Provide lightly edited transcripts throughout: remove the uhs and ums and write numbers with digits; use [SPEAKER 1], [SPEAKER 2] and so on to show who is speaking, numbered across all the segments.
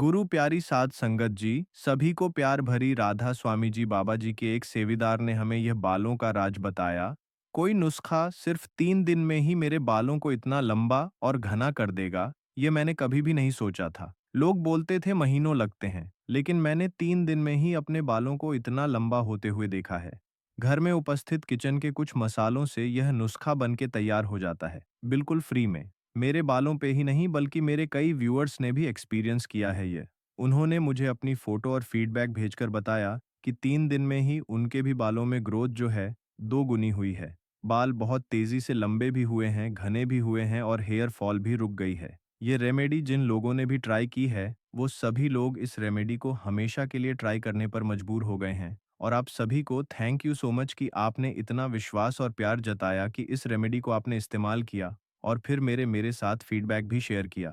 [SPEAKER 1] गुरु प्यारी साध संगत जी, सभी को प्यार भरी राधा स्वामी जी बाबा जी के एक सेवीदार ने हमें यह बालों का राज बताया। कोई नुस्खा सिर्फ 3 दिन में ही मेरे बालों को इतना लंबा और घना कर देगा, ये मैंने कभी भी नहीं सोचा था। लोग बोलते थे महीनों लगते हैं, लेकिन मैंने 3 दिन में ही अपने बालों को इतना लंबा होते हुए देखा है। घर में उपस्थित किचन के कुछ मसालों से यह नुस्खा बन के तैयार हो जाता है, बिल्कुल फ्री में। मेरे बालों पे ही नहीं बल्कि मेरे कई व्यूअर्स ने भी एक्सपीरियंस किया है ये। उन्होंने मुझे अपनी फोटो और फीडबैक भेजकर बताया कि 3 दिन में ही उनके भी बालों में ग्रोथ जो है 2 गुनी हुई है। बाल बहुत तेजी से लंबे भी हुए हैं, घने भी हुए हैं और हेयर फॉल भी रुक गई है। ये रेमेडी जिन लोगों ने भी ट्राई की है, वो सभी लोग इस रेमेडी को हमेशा के लिए ट्राई करने पर मजबूर हो गए हैं। और आप सभी को थैंक यू सो मच कि आपने इतना विश्वास और प्यार जताया कि इस रेमेडी को आपने इस्तेमाल किया और फिर मेरे मेरे साथ फीडबैक भी शेयर किया।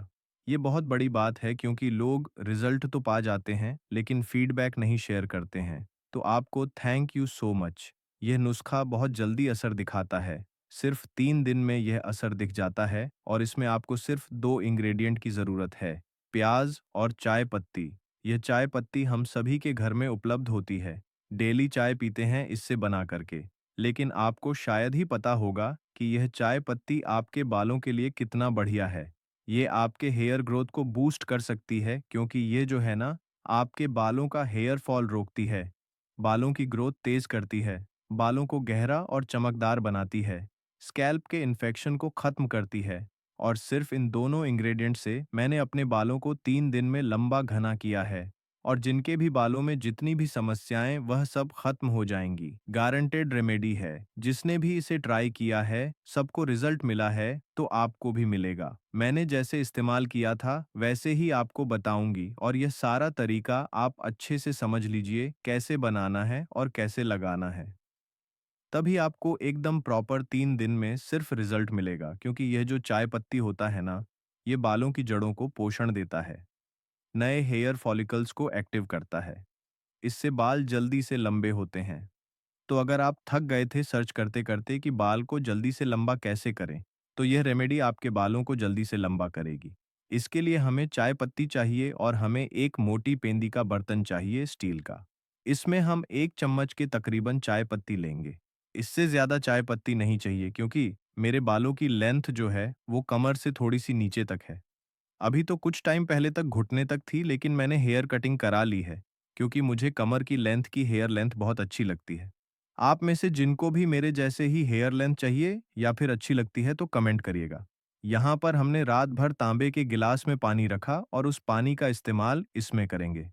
[SPEAKER 1] ये बहुत बड़ी बात है क्योंकि लोग रिजल्ट तो पा जाते हैं लेकिन फीडबैक नहीं शेयर करते हैं। तो आपको थैंक यू सो मच। यह नुस्खा बहुत जल्दी असर दिखाता है। सिर्फ 3 दिन में यह असर दिख जाता है और इसमें आपको सिर्फ 2 इंग्रेडिएंट की ज़रूरत है, प्याज और चाय पत्ती। यह चाय पत्ती हम सभी के घर में उपलब्ध होती है। डेली चाय पीते हैं इससे बना करके। लेकिन आपको शायद ही पता होगा कि यह चाय पत्ती आपके बालों के लिए कितना बढ़िया है। ये आपके हेयर ग्रोथ को बूस्ट कर सकती है क्योंकि ये जो है ना, आपके बालों का हेयर फॉल रोकती है, बालों की ग्रोथ तेज करती है, बालों को गहरा और चमकदार बनाती है, स्कैल्प के इन्फेक्शन को खत्म करती है। और सिर्फ इन दोनों इंग्रेडिएंट से मैंने अपने बालों को 3 दिन में लंबा घना किया है। और जिनके भी बालों में जितनी भी समस्याएं वह सब खत्म हो जाएंगी। गारंटेड रेमेडी है। जिसने भी इसे ट्राई किया है सबको रिजल्ट मिला है तो आपको भी मिलेगा। मैंने जैसे इस्तेमाल किया था वैसे ही आपको बताऊंगी और यह सारा तरीका आप अच्छे से समझ लीजिए कैसे बनाना है और कैसे लगाना है। तभी आपको एकदम प्रॉपर 3 दिन में सिर्फ रिजल्ट मिलेगा क्योंकि यह जो चाय पत्ती होता है ना, ये बालों की जड़ों को पोषण देता है, नए हेयर फॉलिकल्स को एक्टिव करता है। इससे बाल जल्दी से लंबे होते हैं। तो अगर आप थक गए थे सर्च करते करते कि बाल को जल्दी से लंबा कैसे करें, तो यह रेमेडी आपके बालों को जल्दी से लंबा करेगी। इसके लिए हमें चाय पत्ती चाहिए और हमें एक मोटी पेंदी का बर्तन चाहिए स्टील का। इसमें हम 1 चम्मच के तकरीबन चाय पत्ती लेंगे। इससे ज़्यादा चाय पत्ती नहीं चाहिए क्योंकि मेरे बालों की लेंथ जो है वो कमर से थोड़ी सी नीचे तक है। अभी तो कुछ टाइम पहले तक घुटने तक थी लेकिन मैंने हेयर कटिंग करा ली है क्योंकि मुझे कमर की लेंथ की हेयर लेंथ बहुत अच्छी लगती है। आप में से जिनको भी मेरे जैसे ही हेयर लेंथ चाहिए या फिर अच्छी लगती है तो कमेंट करिएगा। यहाँ पर हमने रात भर तांबे के गिलास में पानी रखा और उस पानी का इस्तेमाल इसमें करेंगे।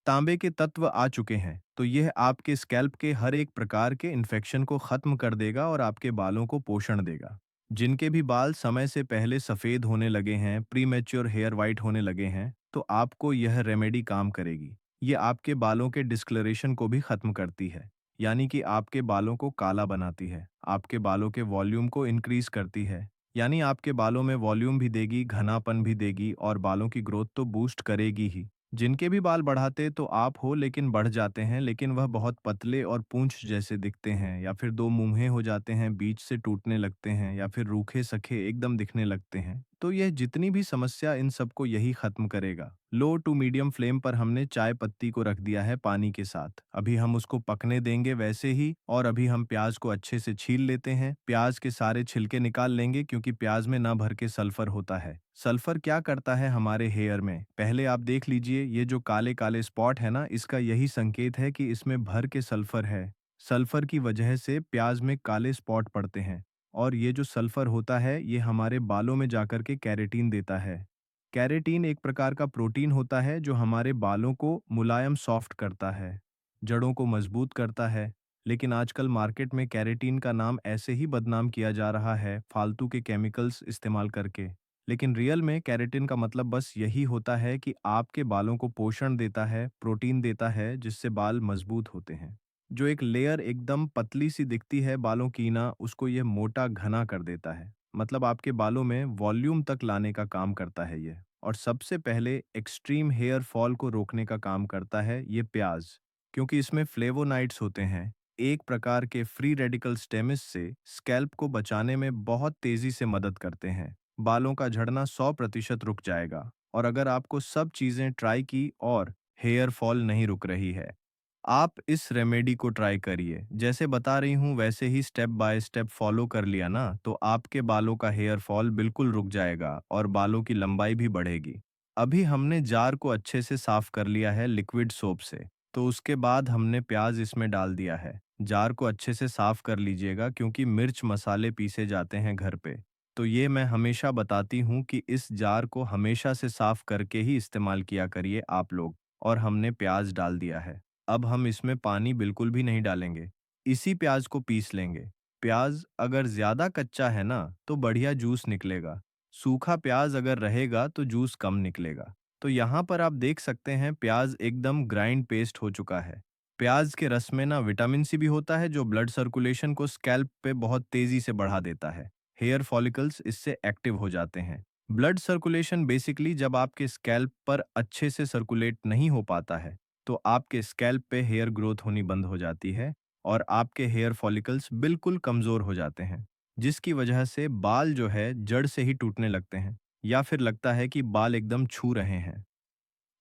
[SPEAKER 1] तांबे के तत्व आ चुके हैं तो यह आपके स्कैल्प के हर एक प्रकार के इन्फेक्शन को खत्म कर देगा और आपके बालों को पोषण देगा। जिनके भी बाल समय से पहले सफेद होने लगे हैं, प्रीमेच्योर हेयर वाइट होने लगे हैं, तो आपको यह रेमेडी काम करेगी। ये आपके बालों के डिस्कलरेशन को भी खत्म करती है, यानी कि आपके बालों को काला बनाती है, आपके बालों के वॉल्यूम को इंक्रीज करती है, यानी आपके बालों में वॉल्यूम भी देगी, घनापन भी देगी और बालों की ग्रोथ तो बूस्ट करेगी ही। जिनके भी बाल बढ़ाते तो आप हो लेकिन बढ़ जाते हैं लेकिन वह बहुत पतले और पूंछ जैसे दिखते हैं या फिर दो मुंहे हो जाते हैं, बीच से टूटने लगते हैं या फिर रूखे सखे एकदम दिखने लगते हैं, तो यह जितनी भी समस्या इन सबको यही खत्म करेगा। लो टू मीडियम फ्लेम पर हमने चाय पत्ती को रख दिया है पानी के साथ। अभी हम उसको पकने देंगे वैसे ही और अभी हम प्याज को अच्छे से छील लेते हैं। प्याज के सारे छिलके निकाल लेंगे क्योंकि प्याज में ना भर के सल्फर होता है। सल्फर क्या करता है हमारे हेयर में, पहले आप देख लीजिए, ये जो काले काले स्पॉट है ना, इसका यही संकेत है कि इसमें भर के सल्फर है। सल्फर की वजह से प्याज में काले स्पॉट पड़ते हैं और ये जो सल्फर होता है ये हमारे बालों में जाकर के कैरेटीन देता है। कैरेटीन एक प्रकार का प्रोटीन होता है जो हमारे बालों को मुलायम सॉफ्ट करता है, जड़ों को मजबूत करता है। लेकिन आजकल मार्केट में कैरेटीन का नाम ऐसे ही बदनाम किया जा रहा है फालतू के केमिकल्स इस्तेमाल करके। लेकिन रियल में कैरेटिन का मतलब बस यही होता है कि आपके बालों को पोषण देता है, प्रोटीन देता है जिससे बाल मजबूत होते हैं। जो एक लेयर एकदम पतली सी दिखती है बालों की ना, उसको यह मोटा घना कर देता है। मतलब आपके बालों में वॉल्यूम तक लाने का काम करता है ये। और सबसे पहले एक्सट्रीम हेयर फॉल को रोकने का काम करता है ये प्याज, क्योंकि इसमें फ्लेवोनाइड्स होते हैं, एक प्रकार के फ्री रेडिकल स्टेमिस से स्कैल्प को बचाने में बहुत तेजी से मदद करते हैं। बालों का झड़ना 100% रुक जाएगा और अगर आपको सब चीज़ें ट्राई की और हेयर फॉल नहीं रुक रही है, आप इस रेमेडी को ट्राई करिए। जैसे बता रही हूँ वैसे ही स्टेप बाय स्टेप फॉलो कर लिया ना, तो आपके बालों का हेयर फॉल बिल्कुल रुक जाएगा और बालों की लंबाई भी बढ़ेगी। अभी हमने जार को अच्छे से साफ कर लिया है लिक्विड सोप से, तो उसके बाद हमने प्याज इसमें डाल दिया है। जार को अच्छे से साफ कर लीजिएगा क्योंकि मिर्च मसाले पीसे जाते हैं घर पे। तो ये मैं हमेशा बताती हूँ कि इस जार को हमेशा से साफ करके ही इस्तेमाल किया करिए आप लोग। और हमने प्याज डाल दिया है। अब हम इसमें पानी बिल्कुल भी नहीं डालेंगे। इसी प्याज को पीस लेंगे। प्याज अगर ज़्यादा कच्चा है ना, तो बढ़िया जूस निकलेगा। सूखा प्याज अगर रहेगा तो जूस कम निकलेगा। तो यहाँ पर आप देख सकते हैं प्याज एकदम ग्राइंड पेस्ट हो चुका है। प्याज के रस में ना विटामिन सी भी होता है जो ब्लड सर्कुलेशन को स्कैल्प पे बहुत तेजी से बढ़ा देता है। हेयर फॉलिकल्स इससे एक्टिव हो जाते हैं। ब्लड सर्कुलेशन बेसिकली जब आपके स्कैल्प पर अच्छे से सर्कुलेट नहीं हो पाता है, तो आपके स्कैल्प पे हेयर ग्रोथ होनी बंद हो जाती है और आपके हेयर फॉलिकल्स बिल्कुल कमज़ोर हो जाते हैं, जिसकी वजह से बाल जो है जड़ से ही टूटने लगते हैं या फिर लगता है कि बाल एकदम छू रहे हैं।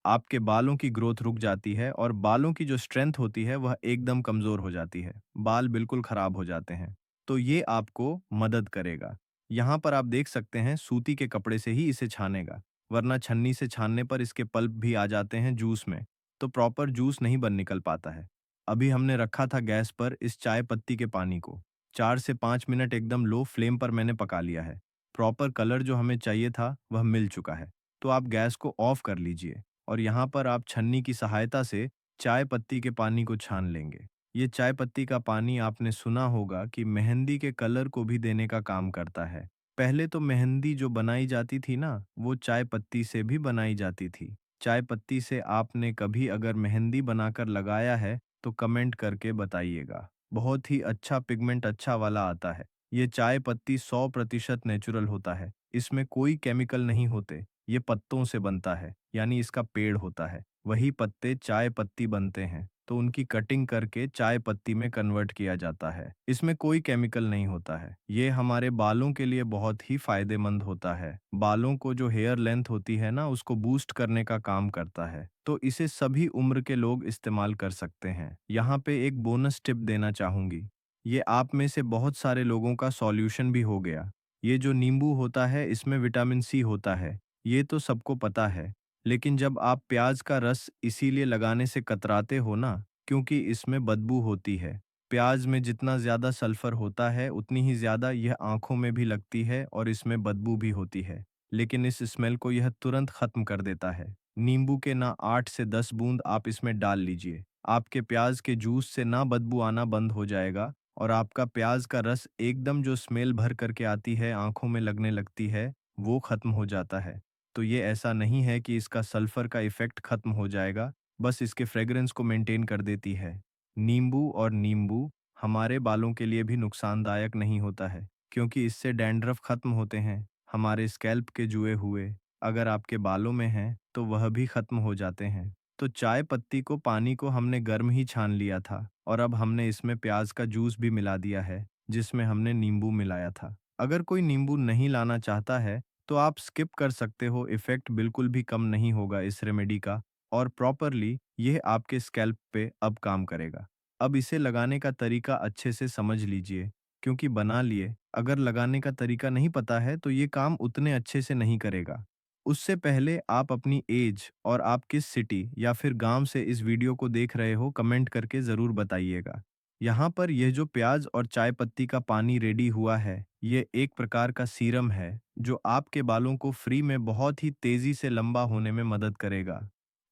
[SPEAKER 1] आपके बालों की ग्रोथ रुक जाती है और बालों की जो स्ट्रेंथ होती है वह एकदम कमज़ोर हो जाती है। बाल बिल्कुल ख़राब हो जाते हैं। तो ये आपको मदद करेगा। यहाँ पर आप देख सकते हैं सूती के कपड़े से ही इसे छानेगा, वरना छन्नी से छानने पर इसके पल्प भी आ जाते हैं जूस में, तो प्रॉपर जूस नहीं बन निकल पाता है। अभी हमने रखा था गैस पर इस चाय पत्ती के पानी को। 4 से 5 मिनट एकदम लो फ्लेम पर मैंने पका लिया है। प्रॉपर कलर जो हमें चाहिए था वह मिल चुका है। तो आप गैस को ऑफ कर लीजिए और यहाँ पर आप छन्नी की सहायता से चाय पत्ती के पानी को छान लेंगे। ये चाय पत्ती का पानी आपने सुना होगा कि मेहंदी के कलर को भी देने का काम करता है। पहले तो मेहंदी जो बनाई जाती थी ना, वो चाय पत्ती से भी बनाई जाती थी। चाय पत्ती से आपने कभी अगर मेहंदी बनाकर लगाया है, तो कमेंट करके बताइएगा। बहुत ही अच्छा पिगमेंट अच्छा वाला आता है। ये चाय पत्ती 100% नेचुरल होता है। इसमें कोई केमिकल नहीं होते। ये पत्तों से बनता है, यानी इसका पेड़ होता है। वही पत्ते चाय पत्ती बनते हैं, तो उनकी कटिंग करके चाय पत्ती में कन्वर्ट किया जाता है। इसमें कोई केमिकल नहीं होता है। ये हमारे बालों के लिए बहुत ही फायदेमंद होता है। बालों को जो हेयर लेंथ होती है ना, उसको बूस्ट करने का काम करता है। तो इसे सभी उम्र के लोग इस्तेमाल कर सकते हैं। यहाँ पे एक बोनस टिप देना चाहूंगी। ये आप में से बहुत सारे लोगों का सॉल्यूशन भी हो गया। ये जो नींबू होता है इसमें विटामिन सी होता है। ये तो सबको पता है, लेकिन जब आप प्याज का रस इसीलिए लगाने से कतराते हो ना, क्योंकि इसमें बदबू होती है। प्याज में जितना ज़्यादा सल्फर होता है, उतनी ही ज़्यादा यह आँखों में भी लगती है और इसमें बदबू भी होती है। लेकिन इस स्मेल को यह तुरंत खत्म कर देता है। नींबू के ना 8 से 10 बूंद आप इसमें डाल लीजिए। आपके प्याज के जूस से ना बदबू आना बंद हो जाएगा और आपका प्याज का रस एकदम जो स्मेल भर करके आती है, आँखों में लगने लगती है, वो खत्म हो जाता है। तो ये ऐसा नहीं है कि इसका सल्फर का इफ़ेक्ट खत्म हो जाएगा, बस इसके फ्रेग्रेंस को मेंटेन कर देती है। नींबू हमारे बालों के लिए भी नुकसानदायक नहीं होता है, क्योंकि इससे डैंड्रफ खत्म होते हैं। हमारे स्कैल्प के जुए हुए अगर आपके बालों में हैं, तो वह भी खत्म हो जाते हैं। तो चाय पत्ती को पानी को हमने गर्म ही छान लिया था और अब हमने इसमें प्याज का जूस भी मिला दिया है, जिसमें हमने नींबू मिलाया था। अगर कोई नींबू नहीं लाना चाहता है, तो आप स्किप कर सकते हो। इफ़ेक्ट बिल्कुल भी कम नहीं होगा इस रेमेडी का और प्रॉपरली यह आपके स्कैल्प पे अब काम करेगा। अब इसे लगाने का तरीका अच्छे से समझ लीजिए, क्योंकि बना लिए, अगर लगाने का तरीका नहीं पता है तो ये काम उतने अच्छे से नहीं करेगा। उससे पहले आप अपनी एज और आप किस सिटी या फिर गांव से इस वीडियो को देख रहे हो कमेंट करके ज़रूर बताइएगा। यहाँ पर यह जो प्याज और चाय पत्ती का पानी रेडी हुआ है, ये एक प्रकार का सीरम है जो आपके बालों को फ्री में बहुत ही तेजी से लंबा होने में मदद करेगा।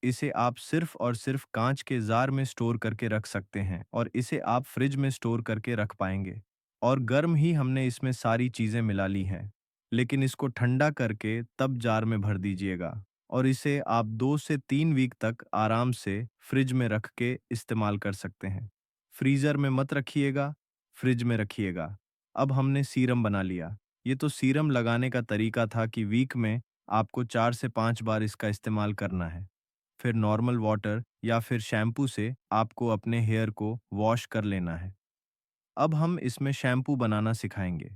[SPEAKER 1] इसे आप सिर्फ और सिर्फ कांच के जार में स्टोर करके रख सकते हैं और इसे आप फ्रिज में स्टोर करके रख पाएंगे। और गर्म ही हमने इसमें सारी चीज़ें मिला ली हैं, लेकिन इसको ठंडा करके तब जार में भर दीजिएगा और इसे आप 2 से 3 वीक तक आराम से फ्रिज में रख के इस्तेमाल कर सकते हैं। फ्रीज़र में मत रखिएगा, फ्रिज में रखिएगा। अब हमने सीरम बना लिया। ये तो सीरम लगाने का तरीका था कि वीक में आपको 4 से 5 बार इसका इस्तेमाल करना है। फिर नॉर्मल वाटर या फिर शैम्पू से आपको अपने हेयर को वॉश कर लेना है। अब हम इसमें शैम्पू बनाना सिखाएंगे।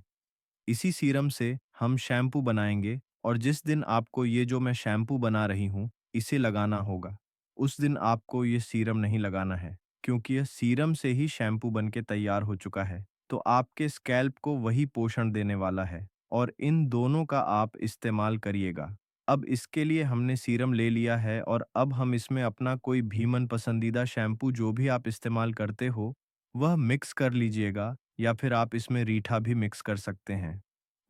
[SPEAKER 1] इसी सीरम से हम शैम्पू बनाएंगे और जिस दिन आपको ये जो मैं शैम्पू बना रही हूँ, इसे लगाना होगा, उस दिन आपको ये सीरम नहीं लगाना है, क्योंकि यह सीरम से ही शैम्पू बन के तैयार हो चुका है। तो आपके स्कैल्प को वही पोषण देने वाला है और इन दोनों का आप इस्तेमाल करिएगा। अब इसके लिए हमने सीरम ले लिया है और अब हम इसमें अपना कोई भी मन पसंदीदा शैम्पू जो भी आप इस्तेमाल करते हो, वह मिक्स कर लीजिएगा या फिर आप इसमें रीठा भी मिक्स कर सकते हैं।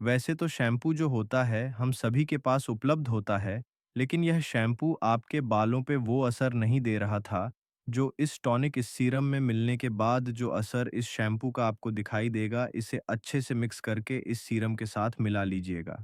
[SPEAKER 1] वैसे तो शैम्पू जो होता है हम सभी के पास उपलब्ध होता है, लेकिन यह शैम्पू आपके बालों पे वो असर नहीं दे रहा था, जो इस टॉनिक इस सीरम में मिलने के बाद जो असर इस शैम्पू का आपको दिखाई देगा, इसे अच्छे से मिक्स करके इस सीरम के साथ मिला लीजिएगा।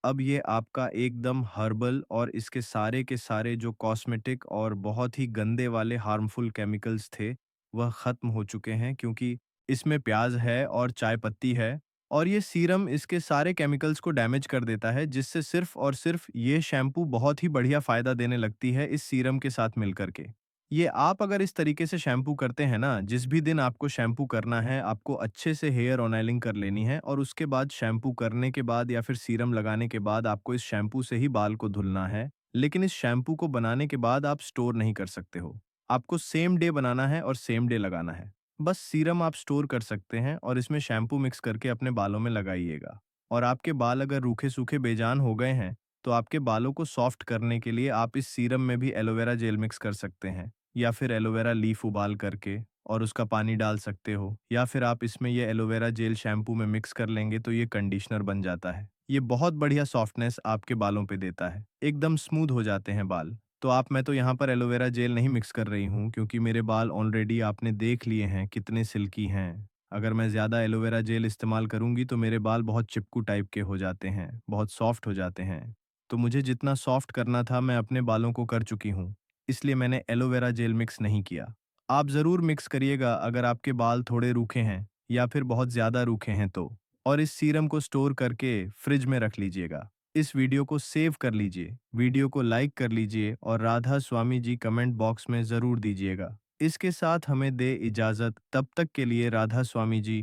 [SPEAKER 1] अब ये आपका एकदम हर्बल और इसके सारे के सारे जो कॉस्मेटिक और बहुत ही गंदे वाले हार्मफुल केमिकल्स थे, वह ख़त्म हो चुके हैं क्योंकि इसमें प्याज़ है और चाय पत्ती है और ये सीरम इसके सारे केमिकल्स को डैमेज कर देता है, जिससे सिर्फ़ और सिर्फ़ ये शैम्पू बहुत ही बढ़िया फ़ायदा देने लगती है इस सीरम के साथ मिल कर के। ये आप अगर इस तरीके से शैम्पू करते हैं ना, जिस भी दिन आपको शैम्पू करना है, आपको अच्छे से हेयर ऑयलिंग कर लेनी है और उसके बाद शैम्पू करने के बाद या फिर सीरम लगाने के बाद आपको इस शैम्पू से ही बाल को धुलना है। लेकिन इस शैम्पू को बनाने के बाद आप स्टोर नहीं कर सकते हो। आपको सेम डे बनाना है और सेम डे लगाना है। बस सीरम आप स्टोर कर सकते हैं और इसमें शैम्पू मिक्स करके अपने बालों में लगाइएगा। और आपके बाल अगर रूखे-सूखे बेजान हो गए हैं, तो आपके बालों को सॉफ्ट करने के लिए आप इस सीरम में भी एलोवेरा जेल मिक्स कर सकते हैं। या फिर एलोवेरा लीफ उबाल करके और उसका पानी डाल सकते हो या फिर आप इसमें ये एलोवेरा जेल शैम्पू में मिक्स कर लेंगे तो ये कंडीशनर बन जाता है। ये बहुत बढ़िया सॉफ्टनेस आपके बालों पे देता है, एकदम स्मूथ हो जाते हैं बाल। तो मैं तो यहाँ पर एलोवेरा जेल नहीं मिक्स कर रही हूँ क्योंकि मेरे बाल ऑलरेडी आपने देख लिए हैं कितने सिल्की हैं। अगर मैं ज़्यादा एलोवेरा जेल इस्तेमाल करूँगी तो मेरे बाल बहुत चिपकू टाइप के हो जाते हैं, बहुत सॉफ्ट हो जाते हैं। तो मुझे जितना सॉफ्ट करना था मैं अपने बालों को कर चुकी हूँ, इसलिए मैंने एलोवेरा जेल मिक्स नहीं किया। आप ज़रूर मिक्स करिएगा अगर आपके बाल थोड़े रूखे हैं या फिर बहुत ज़्यादा रूखे हैं तो। और इस सीरम को स्टोर करके फ्रिज में रख लीजिएगा। इस वीडियो को सेव कर लीजिए, वीडियो को लाइक कर लीजिए और राधा स्वामी जी कमेंट बॉक्स में ज़रूर दीजिएगा। इसके साथ हमें दे इजाज़त, तब तक के लिए राधा स्वामी जी।